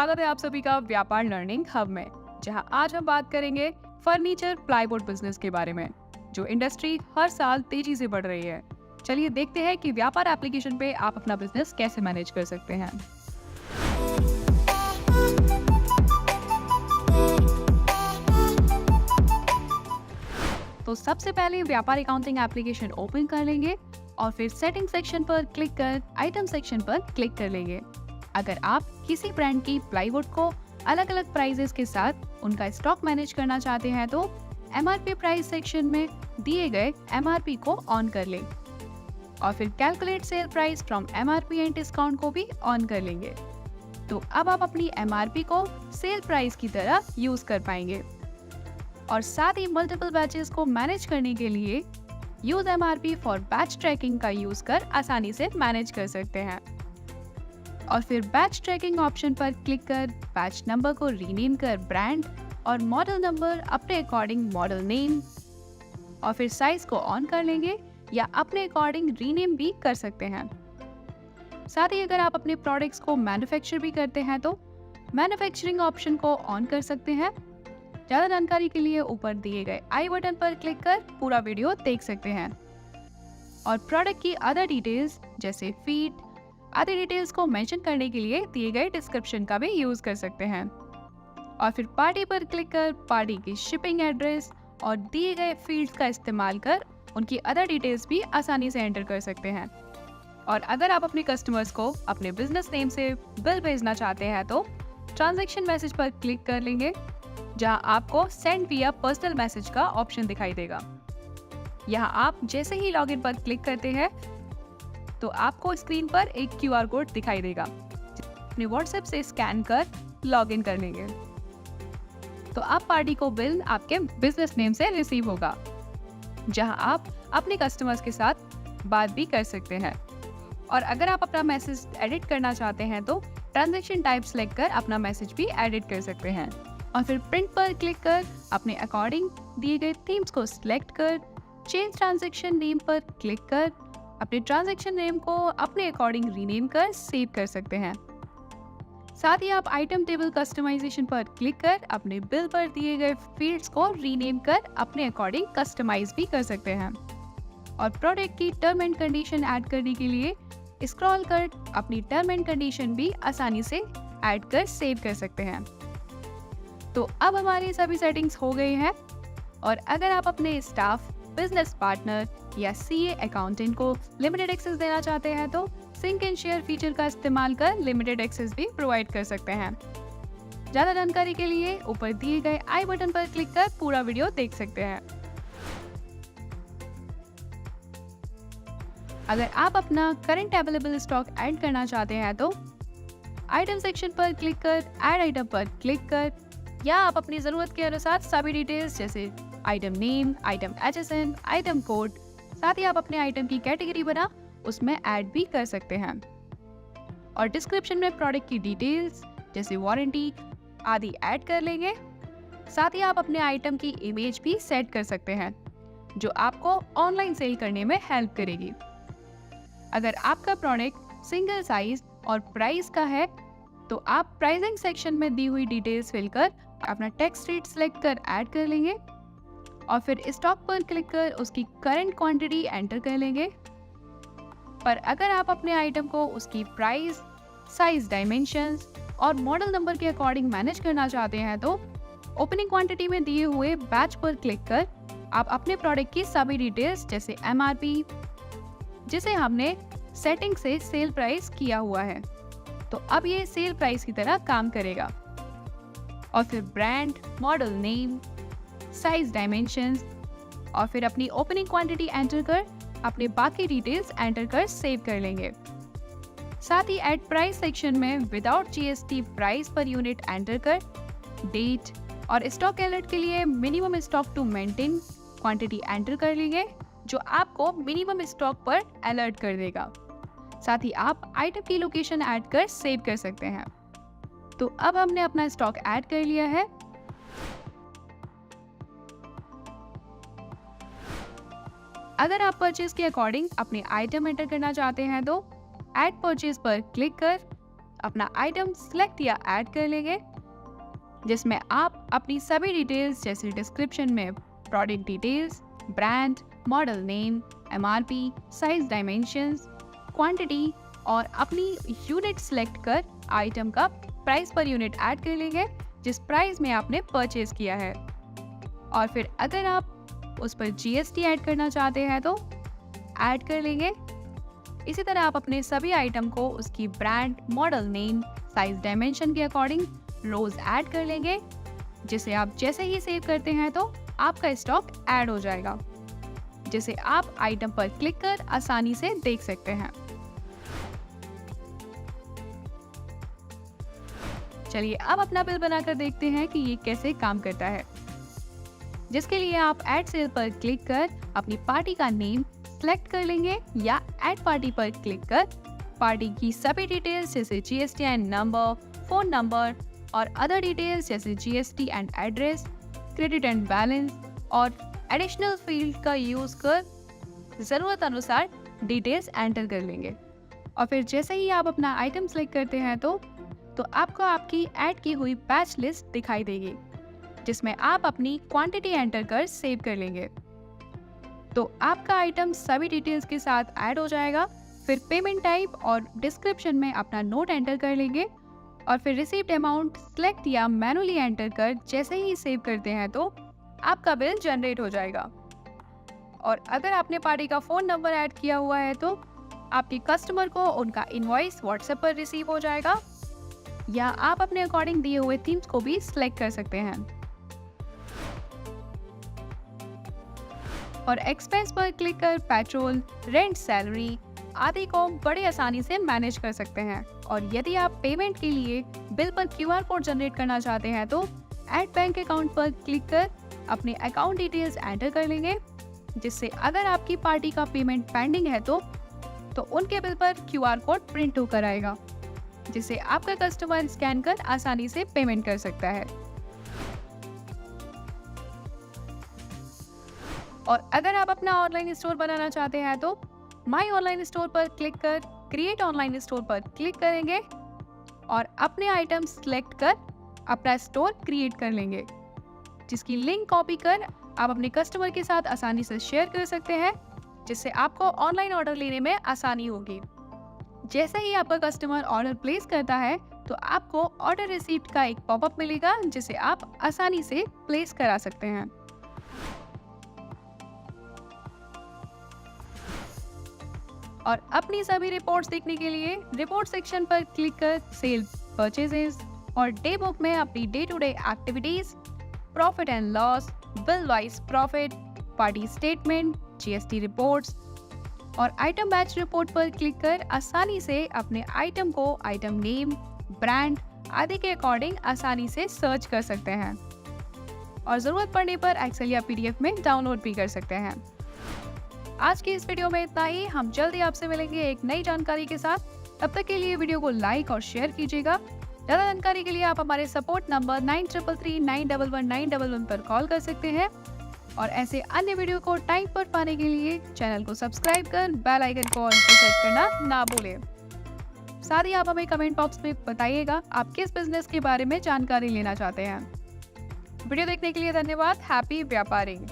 स्वागत है आप सभी का व्यापार लर्निंग हब में, जहां आज हम बात करेंगे फर्नीचर प्लाईवुड बिजनेस के बारे में, जो इंडस्ट्री हर साल तेजी से बढ़ रही है। चलिए देखते हैं कि व्यापार एप्लीकेशन पे आप अपना बिजनेस कैसे मैनेज कर सकते हैं। तो सबसे पहले व्यापार अकाउंटिंग एप्लीकेशन ओपन कर लेंगे और फिर सेटिंग सेक्शन पर क्लिक कर आइटम सेक्शन पर क्लिक कर लेंगे। अगर आप किसी ब्रांड की प्लाईवुड को अलग अलग प्राइजेस के साथ उनका स्टॉक मैनेज करना चाहते हैं तो MRP प्राइस सेक्शन में दिए गए MRP को ऑन कर लें और फिर calculate sale price from MRP and discount को भी ऑन कर लेंगे। तो अब आप अपनी MRP को सेल प्राइस की तरह यूज कर पाएंगे और साथ ही मल्टीपल बैचेस को मैनेज करने के लिए use MRP for batch tracking का यूज कर आसानी से मैनेज कर सकते हैं। और फिर बैच ट्रैकिंग ऑप्शन पर क्लिक कर बैच नंबर को रीनेम कर ब्रांड और मॉडल नंबर अपने अकॉर्डिंग मॉडल नेम और फिर साइज को ऑन कर लेंगे या अपने अकॉर्डिंग रीनेम भी कर सकते हैं। साथ ही अगर आप अपने प्रोडक्ट्स को मैन्युफैक्चर भी करते हैं तो मैन्युफैक्चरिंग ऑप्शन को ऑन कर सकते हैं। ज़्यादा जानकारी के लिए ऊपर दिए गए आई बटन पर क्लिक कर पूरा वीडियो देख सकते हैं और प्रोडक्ट की अदर डिटेल्स जैसे फीट आदि डिटेल्स को मेंशन करने के लिए दिए गए डिस्क्रिप्शन का भी यूज कर सकते हैं। और फिर पार्टी पर क्लिक कर पार्टी की शिपिंग एड्रेस और दिए गए फील्ड्स का इस्तेमाल कर उनकी अदर डिटेल्स भी आसानी से एंटर कर सकते हैं। और अगर आप अपने कस्टमर्स को अपने बिजनेस नेम से बिल भेजना चाहते हैं तो ट्रांजैक्शन मैसेज पर क्लिक कर लेंगे, जहां आपको सेंड विया पर्सनल मैसेज का ऑप्शन दिखाई देगा। यहां आप जैसे ही लॉगिन पर क्लिक करते हैं तो आपको स्क्रीन पर एक QR कोड दिखाई देगा, अपने व्हाट्सएप से स्कैन कर लॉगिन कर लेंगे। तो अब पार्टी को बिल आपके बिजनेस नेम से रिसीव होगा, जहां आप अपने कस्टमर्स के साथ बात भी कर सकते हैं। और अगर आप अपना मैसेज एडिट करना चाहते हैं तो ट्रांजैक्शन टाइप सेलेक्ट कर अपना मैसेज भी एडिट कर सकते हैं। और फिर प्रिंट पर क्लिक कर अपने अकॉर्डिंग दिए गए थीम्स को सिलेक्ट कर चेंज ट्रांजैक्शन नेम पर क्लिक कर अपने ट्रांजैक्शन नेम को अपने अकॉर्डिंग रीनेम कर सेव कर सकते हैं। साथ ही आप आइटम टेबल कस्टमाइजेशन पर क्लिक कर अपने बिल पर दिए गए फील्ड्स को रीनेम कर अपने अकॉर्डिंग कस्टमाइज भी कर सकते हैं। और प्रोडक्ट की टर्म एंड कंडीशन ऐड करने के लिए स्क्रॉल कर अपनी टर्म एंड कंडीशन भी आसानी से ऐड कर सेव कर सकते हैं। तो अब हमारी सभी सेटिंग्स हो गई हैं और अगर आप अपने स्टाफ, बिजनेस पार्टनर या CA अकाउंटेंट को लिमिटेड एक्सेस देना चाहते हैं तो सिंक एंड शेयर फीचर का इस्तेमाल कर लिमिटेड एक्सेस भी प्रोवाइड कर सकते हैं। ज़्यादा जानकारी के लिए ऊपर दिए गए आई बटन पर क्लिक कर पूरा वीडियो देख सकते हैं। अगर आप अपना करंट अवेलेबल स्टॉक ऐड करना चाहते हैं तो आइटम सेक्शन पर क्लिक कर ऐड आइटम पर क्लिक कर या आप अपनी ज़रूरत के अनुसार सभी डिटेल्स जैसे item name, item HSN, item code, साथ ही आप अपने आइटम की कैटेगरी बना उसमें ऐड भी कर सकते हैं। और डिस्क्रिप्शन में प्रोडक्ट की डिटेल्स जैसे वारंटी आदि ऐड कर लेंगे। साथ ही आप अपने आइटम की इमेज भी सेट कर सकते हैं, जो आपको ऑनलाइन सेल करने में हेल्प करेगी। अगर आपका प्रोडक्ट सिंगल साइज और प्राइस का है तो आप प्राइसिंग सेक्शन में दी हुई डिटेल्स फिल कर अपना टेक्स्ट रेट सेलेक्ट कर ऐड कर लेंगे और फिर स्टॉक पर क्लिक कर उसकी करंट क्वांटिटी एंटर कर लेंगे। पर अगर आप अपने आइटम को उसकी प्राइस, साइज, डायमेंशंस और मॉडल नंबर के अकॉर्डिंग मैनेज करना चाहते हैं तो ओपनिंग क्वांटिटी में दिए हुए बैच पर क्लिक कर आप अपने प्रोडक्ट की सभी डिटेल्स जैसे MRP, जिसे हमने सेटिंग से सेल प्राइस किया हुआ है, तो अब ये सेल प्राइस की तरह काम करेगा। और फिर brand, model name, size, dimensions और फिर अपनी ओपनिंग क्वांटिटी एंटर कर अपने बाकी डिटेल्स एंटर कर सेव कर लेंगे। साथ ही एड प्राइस सेक्शन में without GST price per unit enter कर डेट और स्टॉक अलर्ट के लिए minimum stock to maintain quantity enter कर लेंगे, जो आपको मिनिमम स्टॉक पर अलर्ट कर देगा। साथ ही आप आइटम की लोकेशन ऐड कर सेव कर सकते हैं। तो अब हमने अपना स्टॉक ऐड कर लिया है। अगर आप परचेज के अकॉर्डिंग अपने आइटम एंटर करना चाहते हैं तो ऐड परचेज पर क्लिक कर अपना आइटम सिलेक्ट या ऐड कर लेंगे, जिसमें आप अपनी सभी डिटेल्स जैसे डिस्क्रिप्शन में product details, brand, model name, MRP, size, dimensions, quantity और अपनी यूनिट सिलेक्ट कर आइटम का प्राइस पर यूनिट ऐड कर लेंगे जिस प्राइस में आपने परचेज किया है। और फिर अगर आप उस पर जीएसटी ऐड करना चाहते हैं तो ऐड कर लेंगे। इसी तरह आप अपने सभी आइटम को उसकी brand, model name, size, dimension के अकॉर्डिंग रोज ऐड कर लेंगे, जिसे आप जैसे ही सेव करते हैं तो आपका स्टॉक ऐड हो जाएगा, जिसे आप आइटम पर क्लिक कर आसानी से देख सकते हैं। चलिए अब अपना बिल बनाकर देखते हैं कि ये कैसे काम करता है, जिसके लिए आप ऐड सेल पर क्लिक कर अपनी पार्टी का नेम सेलेक्ट कर लेंगे या ऐड पार्टी पर क्लिक कर पार्टी की सभी डिटेल्स जैसे जीएसटी नंबर, फोन नंबर और अदर डिटेल्स जैसे GST and address, credit and balance और एडिशनल फील्ड का यूज कर जरूरत अनुसार डिटेल्स एंटर कर लेंगे। और फिर जैसे ही आप अपना आइटम सेलेक्ट करते हैं तो आपको आपकी ऐड की हुई बैच लिस्ट दिखाई देगी, जिसमें आप अपनी क्वांटिटी एंटर कर सेव कर लेंगे। तो आपका आइटम सभी डिटेल्स के साथ ऐड हो जाएगा। फिर पेमेंट टाइप और डिस्क्रिप्शन में अपना नोट एंटर कर लेंगे और फिर रिसीव्ड अमाउंट सेलेक्ट या मैनुअली एंटर कर जैसे ही सेव करते हैं तो आपका बिल जनरेट हो जाएगा। और अगर आपने पार्टी का फ़ोन नंबर ऐड किया हुआ है तो आपके कस्टमर को उनका इनवॉइस व्हाट्सएप पर रिसीव हो जाएगा, या आप अपने अकॉर्डिंग दिए हुए थीम्स को भी सिलेक्ट कर सकते हैं। और एक्सपेंस पर क्लिक कर पेट्रोल, रेंट, सैलरी आदि को बड़े आसानी से मैनेज कर सकते हैं। और यदि आप पेमेंट के लिए बिल पर क्यूआर कोड जनरेट करना चाहते हैं तो ऐड बैंक अकाउंट पर क्लिक कर अपने अकाउंट डिटेल्स एंटर कर लेंगे, जिससे अगर आपकी पार्टी का पेमेंट पेंडिंग है तो उनके बिल पर क्यूआर कोड प्रिंट होकर आएगा, जिसे आपका कस्टमर स्कैन कर आसानी से पेमेंट कर सकता है। और अगर आप अपना ऑनलाइन स्टोर बनाना चाहते हैं तो माई ऑनलाइन स्टोर पर क्लिक कर क्रिएट ऑनलाइन स्टोर पर क्लिक करेंगे और अपने आइटम सिलेक्ट कर अपना स्टोर क्रिएट कर लेंगे, जिसकी लिंक कॉपी कर आप अपने कस्टमर के साथ आसानी से शेयर कर सकते हैं, जिससे आपको ऑनलाइन ऑर्डर लेने में आसानी होगी। जैसे ही आपका कस्टमर ऑर्डर प्लेस करता है तो आपको ऑर्डर रिसीप्ट का एक पॉपअप मिलेगा, जिसे आप आसानी से प्लेस करा सकते हैं। और अपनी सभी रिपोर्ट्स देखने के लिए रिपोर्ट सेक्शन पर क्लिक कर सेल, परचेजेस और डे बुक में अपनी day to day activities, profit and loss, bill wise profit, party statement, GST reports और आइटम बैच रिपोर्ट पर क्लिक कर आसानी से अपने आइटम को आइटम नेम, ब्रांड आदि के अकॉर्डिंग आसानी से सर्च कर सकते हैं और ज़रूरत पड़ने पर एक्सेल या पीडीएफ में डाउनलोड भी कर सकते हैं। आज की इस वीडियो में इतना ही। हम जल्दी आपसे मिलेंगे एक नई जानकारी के साथ। तब तक के लिए वीडियो को लाइक और शेयर कीजिएगा। ज़्यादा जानकारी के लिए आप हमारे सपोर्ट नंबर 9333911911 पर कॉल कर सकते हैं और ऐसे अन्य वीडियो को टाइम पर पाने के लिए चैनल को सब्सक्राइब कर बेल आइकन को ऑल पर सेट करना ना भूलें। साथ ही आप हमें कमेंट बॉक्स में बताइएगा आप किस बिजनेस के बारे में जानकारी लेना चाहते हैं। वीडियो देखने के लिए धन्यवाद। हैप्पी व्यापारिंग।